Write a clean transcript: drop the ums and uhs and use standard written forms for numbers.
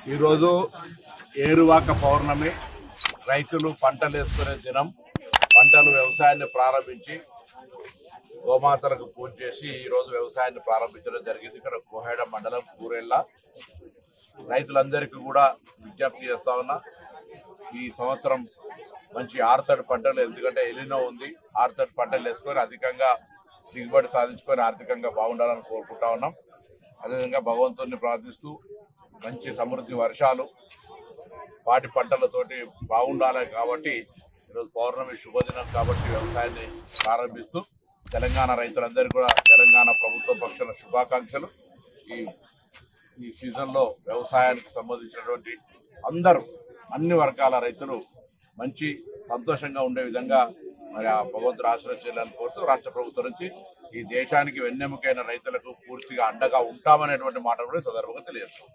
ఈరోజు ఏరువాక పౌర్ణమి, రైతులు పంటలు వేసుకునే దినం. పంటలు వ్యవసాయాన్ని ప్రారంభించి గోమాతలకు పూజ చేసి ఈరోజు వ్యవసాయాన్ని ప్రారంభించడం జరిగింది. ఇక్కడ కోహేడ మండలం కూరెళ్ళ రైతులందరికీ కూడా విజ్ఞప్తి చేస్తా ఉన్నా, ఈ సంవత్సరం మంచి ఆరుతడి పంటలు, ఎందుకంటే ఎలినో ఉంది, ఆరుతడి పంటలు వేసుకొని అధికంగా దిగుబడి సాధించుకొని ఆర్థికంగా బాగుండాలని కోరుకుంటా ఉన్నాం. అదేవిధంగా భగవంతుడిని ప్రార్థిస్తూ మంచి సమృద్ధి వర్షాలు వాటి పంటలతోటి బాగుండాలి. కాబట్టి ఈరోజు పౌర్ణమి శుభదినం కాబట్టి వ్యవసాయాన్ని ప్రారంభిస్తూ తెలంగాణ రైతులందరికీ కూడా తెలంగాణ ప్రభుత్వ పక్షాన శుభాకాంక్షలు. ఈ సీజన్లో వ్యవసాయానికి సంబంధించినటువంటి అందరూ అన్ని వర్గాల రైతులు మంచి సంతోషంగా ఉండే విధంగా మరి ఆ భగవంతుడు ఆశీర్వాదం చేయాలని కోరుతూ రాష్ట్ర ప్రభుత్వం నుంచి ఈ దేశానికి వెన్నెముకైన రైతులకు పూర్తిగా అండగా ఉంటామనేటువంటి మాట కూడా సందర్భంగా తెలియజేస్తాం.